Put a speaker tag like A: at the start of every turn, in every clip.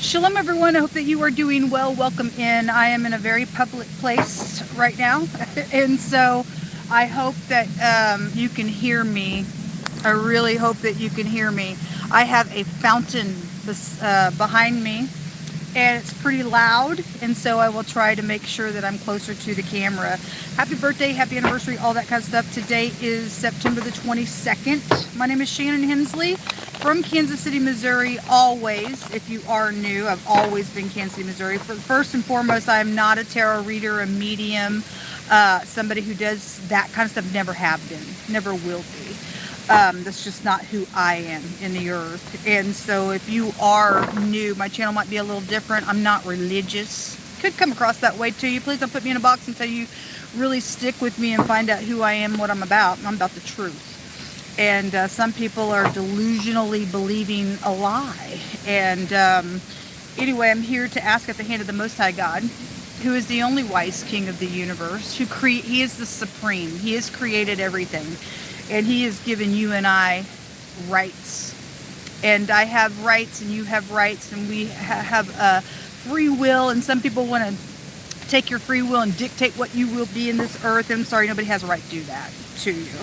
A: Shalom everyone, I hope that you are doing well. Welcome in. I am in a very public place right now and so I hope that you can hear me. I really hope that you can hear me. I have a fountain behind me and it's pretty loud, and so I will try to make sure that I'm closer to the camera. Happy birthday, happy anniversary, all that kind of stuff. Today is September the 22nd. My name is Shannon Hensley from Kansas City, Missouri. Always, if you are new, I've always been Kansas City, Missouri. First and foremost, I am not a tarot reader, a medium, somebody who does that kind of stuff. Never have been, never will be. That's just not who I am in the earth. And so if you are new, my channel might be a little different. I'm not religious. Could come across that way to you. Please don't put me in a box until you really stick with me and find out who I am, what I'm about. I'm about the truth. And some people are delusionally believing a lie. And anyway, I'm here to ask at the hand of the Most High God, who is the only wise king of the universe, he is the supreme. He has created everything. And he has given you and I rights. And I have rights and you have rights, and we have a free will, and some people want to take your free will and dictate what you will be in this earth. I'm sorry, nobody has a right to do that to you.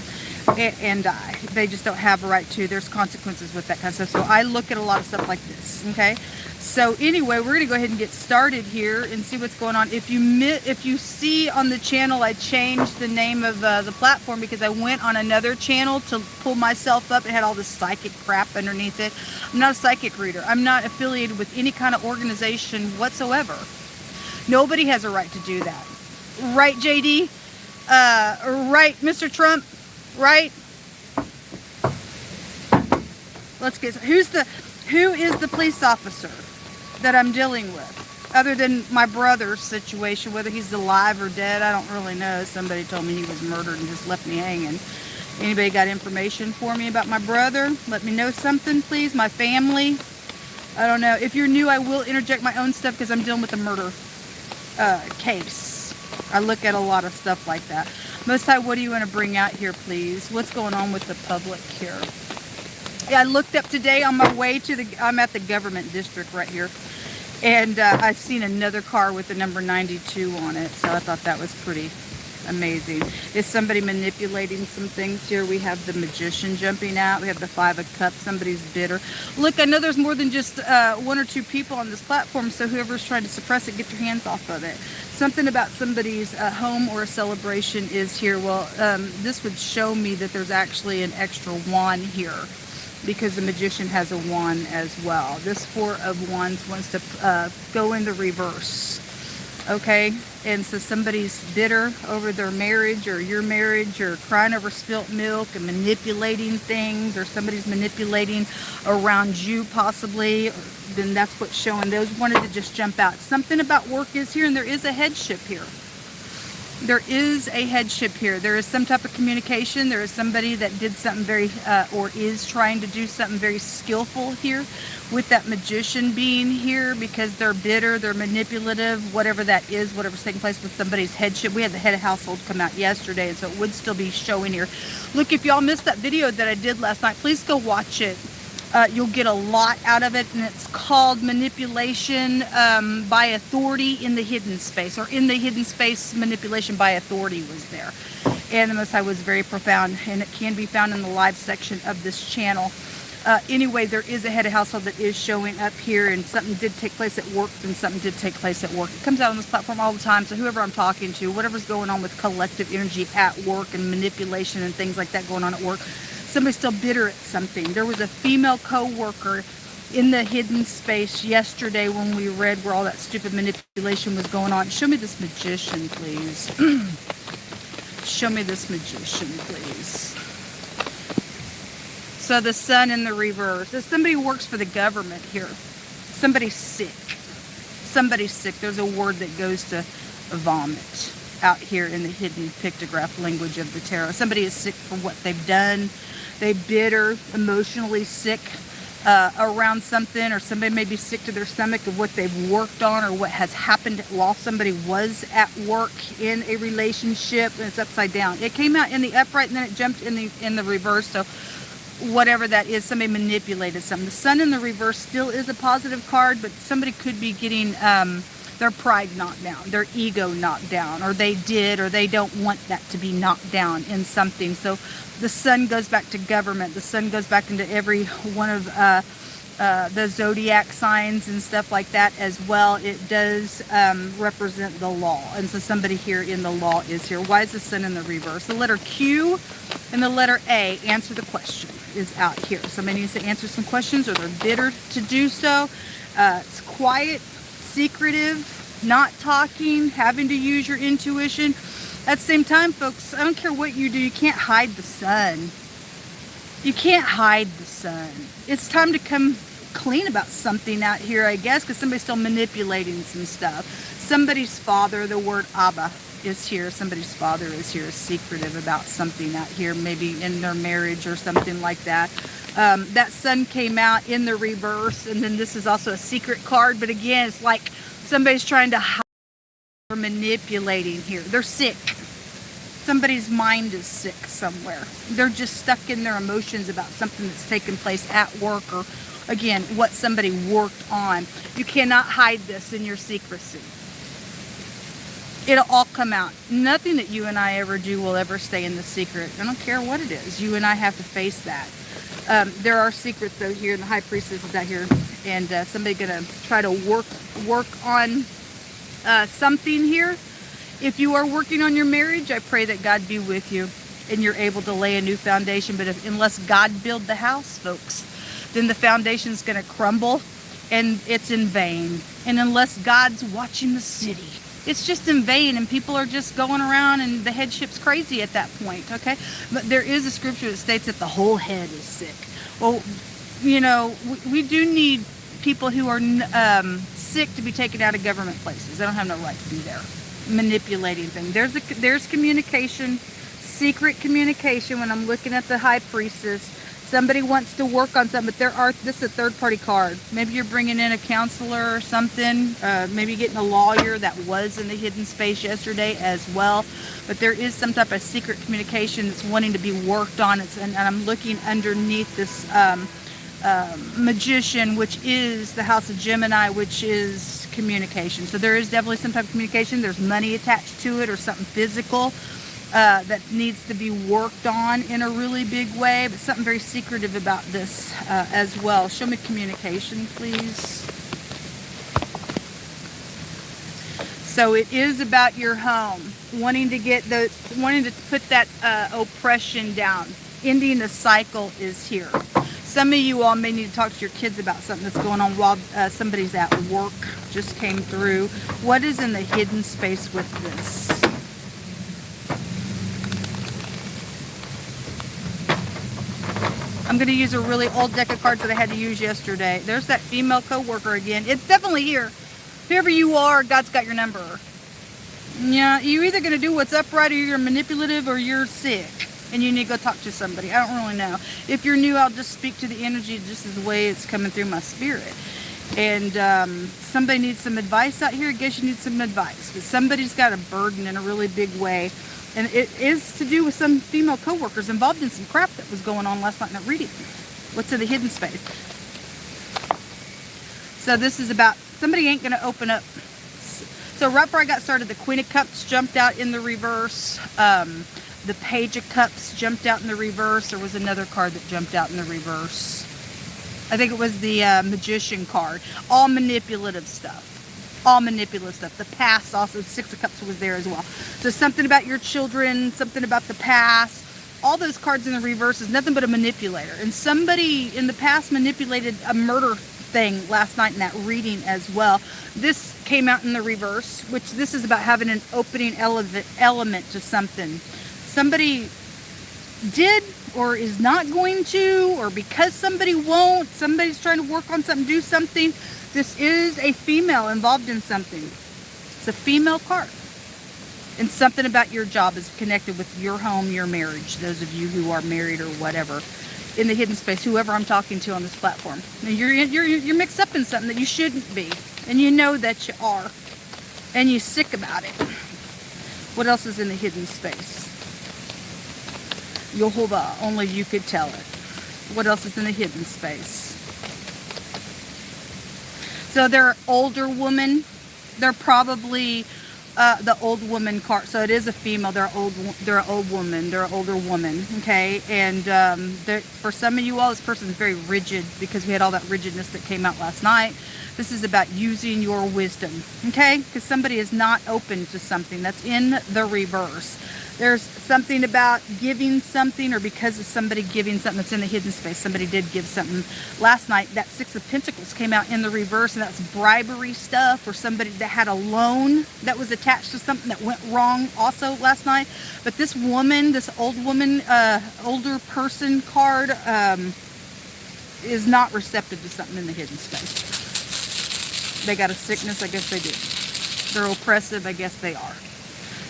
A: And they just don't have a right to. There's consequences with that kind of stuff. So I look at a lot of stuff like this, okay? So anyway, we're going to go ahead and get started here and see what's going on. If you see on the channel, I changed the name of the platform because I went on another channel to pull myself up. It had all this psychic crap underneath it. I'm not a psychic reader. I'm not affiliated with any kind of organization whatsoever. Nobody has a right to do that. Right, JD? Right, Mr. Trump? Right? Let's get... Who is the police officer that I'm dealing with, other than my brother's situation? Whether he's alive or dead, I don't really know. Somebody told me he was murdered and just left me hanging. Anybody got information for me about my brother? Let me know something, please. My family. I don't know. If you're new, I will interject my own stuff because I'm dealing with a murder case. I look at a lot of stuff like that. Most High, what do you want to bring out here, please? What's going on with the public here? Yeah, I looked up today on my way to I'm at the government district right here. And I've seen another car with the number 92 on it. So I thought that was pretty amazing. Is somebody manipulating some things here? We have the Magician jumping out. We have the Five of Cups. Somebody's bitter. Look, I know there's more than just one or two people on this platform. So whoever's trying to suppress it, get your hands off of it. Something about somebody's home or a celebration is here. Well, this would show me that there's actually an extra one here, because the Magician has a wand as well. This Four of Wands wants to go in the reverse, okay? And so somebody's bitter over their marriage or your marriage, or crying over spilt milk and manipulating things, or somebody's manipulating around you possibly. Then that's what's showing. Those wanted to just jump out. Something about work is here, and there is a headship here. There is a headship here. There is some type of communication. There is somebody that did something very, or is trying to do something very skillful here with that Magician being here, because they're bitter, they're manipulative, whatever that is, whatever's taking place with somebody's headship. We had the head of household come out yesterday, and so it would still be showing here. Look, if y'all missed that video that I did last night, please go watch it. You'll get a lot out of it, and it's called Manipulation by Authority in the Hidden Space, or in the Hidden Space, Manipulation by Authority was there. And the Most High was very profound, and it can be found in the live section of this channel. Anyway, there is a head of household that is showing up here, and something did take place at work, and something did take place at work. It comes out on this platform all the time, so whoever I'm talking to, whatever's going on with collective energy at work and manipulation and things like that going on at work, somebody's still bitter at something. There was a female co-worker in the hidden space yesterday when we read where all that stupid manipulation was going on. Show me this Magician, please. Show me this Magician, please. So the Sun in the reverse. There's somebody who works for the government here. Somebody's sick. Somebody's sick. There's a word that goes to vomit out here in the hidden pictograph language of the tarot. Somebody is sick for what they've done. They're bitter, emotionally sick around something, or somebody may be sick to their stomach of what they've worked on or what has happened while somebody was at work in a relationship, and it's upside down. It came out in the upright and then it jumped in the reverse. So whatever that is, somebody manipulated something. The Sun in the reverse still is a positive card, but somebody could be getting their pride knocked down, their ego knocked down, or they did, or they don't want that to be knocked down in something. So the Sun goes back to government. The Sun goes back into every one of the zodiac signs and stuff like that as well. It does represent the law, and so somebody here in the law is here. Why is the Sun in the reverse? The letter Q and the letter A, answer the question, is out here. Somebody needs to answer some questions, or they're bitter to do so. It's quiet, secretive, not talking, having to use your intuition. At the same time, folks, I don't care what you do, you can't hide the Sun. You can't hide the Sun. It's time to come clean about something out here, I guess, because somebody's still manipulating some stuff. Somebody's father, the word Abba, is here. Somebody's father is here, secretive about something out here, maybe in their marriage or something like that. That Sun came out in the reverse, and then this is also a secret card, but again, it's like somebody's trying to hide or manipulating here. They're sick. Somebody's mind is sick somewhere. They're just stuck in their emotions about something that's taken place at work, or again, what somebody worked on. You cannot hide this in your secrecy. It'll all come out. Nothing that you and I ever do will ever stay in the secret. I don't care what it is. You and I have to face that. There are secrets though here, and the High Priestess is out here, and somebody's gonna try to work on something here. If you are working on your marriage, I pray that God be with you and you're able to lay a new foundation. But unless God build the house, folks, then the foundation is going to crumble and it's in vain. And unless God's watching the city, it's just in vain, and people are just going around and the headship's crazy at that point, okay? But there is a scripture that states that the whole head is sick. Well, you know, we do need people who are sick to be taken out of government places. They don't have no right to be there. Manipulating things. There's communication, secret communication. When I'm looking at the High Priestess, somebody wants to work on something, but this is a third party card. Maybe you're bringing in a counselor or something, maybe getting a lawyer. That was in the hidden space yesterday as well. But there is some type of secret communication that's wanting to be worked on. And I'm looking underneath this Magician, which is the House of Gemini, which is communication. So there is definitely some type of communication. There's money attached to it, or something physical that needs to be worked on in a really big way, but something very secretive about this as well. Show me communication, please. So it is about your home, wanting to put that oppression down. Ending the cycle is here. Some of you all may need to talk to your kids about something that's going on while somebody's at work. Just came through. What is in the hidden space with this? I'm going to use a really old deck of cards that I had to use yesterday. There's that female co-worker again. It's definitely here. Whoever you are, God's got your number. Yeah, you're either going to do what's upright, or you're manipulative, or you're sick. And you need to go talk to somebody. I don't really know. If you're new, I'll just speak to the energy just as the way it's coming through my spirit. And somebody needs some advice out here. I guess you need some advice. But somebody's got a burden in a really big way. And it is to do with some female co-workers involved in some crap that was going on last night in that reading. What's in the hidden space? So this is about somebody ain't going to open up. So right before I got started, the Queen of Cups jumped out in the reverse. The Page of Cups jumped out in the reverse. There was another card that jumped out in the reverse. I think it was the Magician card. All manipulative stuff. All manipulative stuff. The past also, Six of Cups was there as well. So something about your children, something about the past. All those cards in the reverse is nothing but a manipulator. And somebody in the past manipulated a murder thing last night in that reading as well. This came out in the reverse, which this is about having an opening element to something. Somebody did or is not going to, or because somebody won't, somebody's trying to work on something, do something. This is a female involved in something. It's a female card. And something about your job is connected with your home, your marriage. Those of you who are married or whatever. In the hidden space, whoever I'm talking to on this platform. And you're mixed up in something that you shouldn't be. And you know that you are. And you're sick about it. What else is in the hidden space? Yehovah, only you could tell it. What else is in the hidden space? So they're older woman. They're probably the old woman card. So it is a female. They're an old woman. They're an older woman. Okay, and for some of you all, this person is very rigid because we had all that rigidness that came out last night. This is about using your wisdom. Okay, because somebody is not open to something that's in the reverse. There's something about giving something, or because of somebody giving something that's in the hidden space. Somebody did give something last night. That Six of Pentacles came out in the reverse, and that's bribery stuff, or somebody that had a loan that was attached to something that went wrong also last night. But this woman, this old woman, older person card is not receptive to something in the hidden space. They got a sickness, I guess they do. They're oppressive, I guess they are.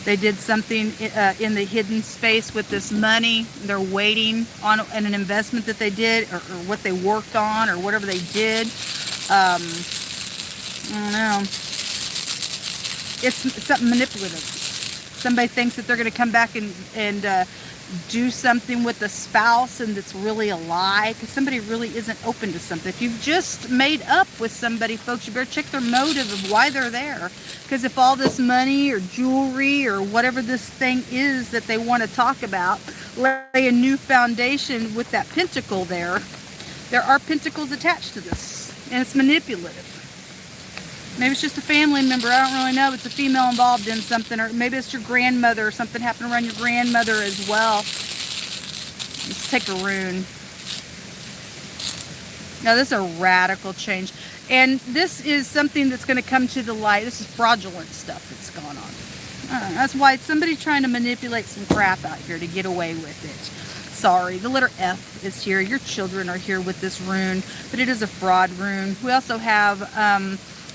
A: They did something in the hidden space with this money. They're waiting on an investment that they did, or what they worked on, or whatever they did. I don't know. It's something manipulative. Somebody thinks that they're going to come back and do something with the spouse, and it's really a lie, because somebody really isn't open to something. If you've just made up with somebody, folks, you better check their motive of why they're there. Because if all this money or jewelry or whatever this thing is that they want to talk about, lay a new foundation with that pentacle there are pentacles attached to this, and it's manipulative. Maybe it's just a family member. I don't really know. It's a female involved in something, or maybe it's your grandmother, or something happened around your grandmother as well. Let's take a rune. Now, this is a radical change. And this is something that's going to come to the light. This is fraudulent stuff that's going on. That's why somebody's trying to manipulate some crap out here to get away with it. Sorry, the letter F is here. Your children are here with this rune, but it is a fraud rune. We also have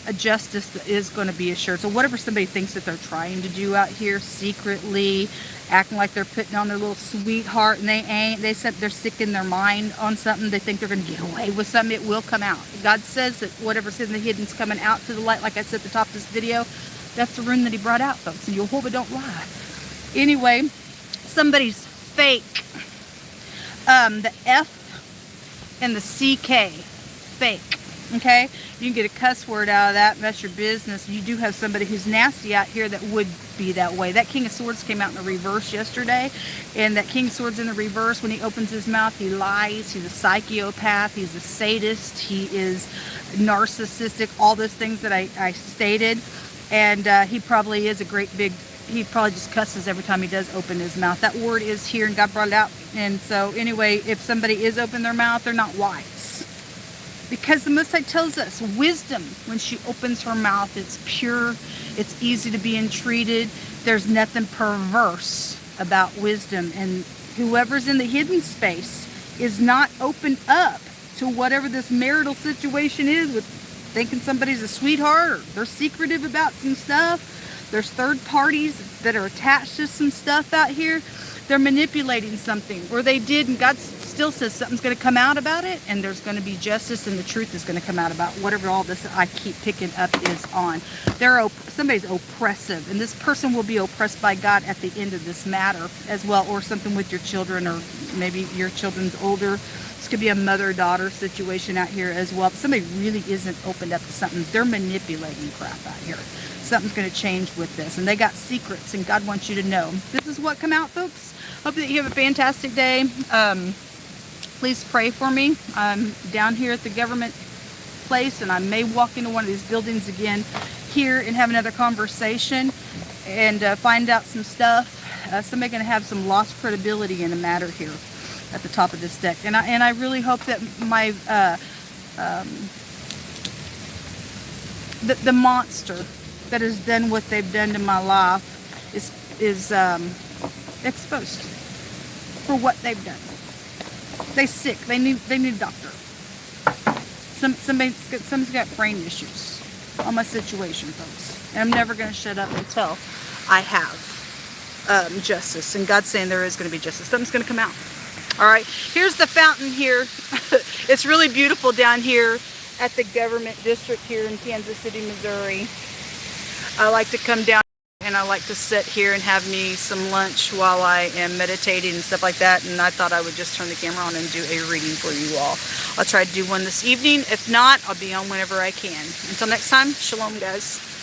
A: a justice that is going to be assured. So whatever somebody thinks that they're trying to do out here secretly, acting like they're putting on their little sweetheart, and they ain't. They said they're sick in their mind on something. They think they're going to get away with something. It will come out. God says that whatever's in the hidden is coming out to the light. Like I said at the top of this video, that's the rune that he brought out, folks. And Jehovah don't lie. Anyway, somebody's fake. The F and the CK, fake. Okay, you can get a cuss word out of that, and that's your business. You do have somebody who's nasty out here that would be that way. That King of Swords came out in the reverse yesterday, and that King of Swords in the reverse, when he opens his mouth, he lies. He's a psychopath. He's a sadist. He is narcissistic. All those things that I stated, and he probably is a great big. He probably just cusses every time he does open his mouth. That word is here, and God brought it out. And so, anyway, if somebody is open their mouth, they're not wise. Because the Most High tells us, wisdom, when she opens her mouth, it's pure, it's easy to be entreated. There's nothing perverse about wisdom. And whoever's in the hidden space is not opened up to whatever this marital situation is, with thinking somebody's a sweetheart, or they're secretive about some stuff. There's third parties that are attached to some stuff out here. They're manipulating something, or they did, and God still says something's going to come out about it, and there's going to be justice, and the truth is going to come out about whatever all this I keep picking up is on. Somebody's oppressive, and this person will be oppressed by God at the end of this matter as well, or something with your children, or maybe your children's older. This could be a mother-daughter situation out here as well. But somebody really isn't opened up to something. They're manipulating crap out here. Something's going to change with this, and they got secrets, and God wants you to know. This is what come out, folks. Hope that you have a fantastic day. Please pray for me. I'm down here at the government place, and I may walk into one of these buildings again here and have another conversation and find out some stuff. Somebody's going to have some lost credibility in a matter here at the top of this deck. And I really hope that my the monster that has done what they've done to my life is exposed for what they've done. They sick. They need a doctor. Somebody's got brain issues on my situation, folks. And I'm never going to shut up until I have justice. And God's saying there is going to be justice. Something's going to come out. All right. Here's the fountain here. It's really beautiful down here at the government district here in Kansas City, Missouri. I like to come down and and I like to sit here and have me some lunch while I am meditating and stuff like that, and I thought I would just turn the camera on and do a reading for you all. I'll try to do one this evening. If not, I'll be on whenever I can. Until next time, shalom guys.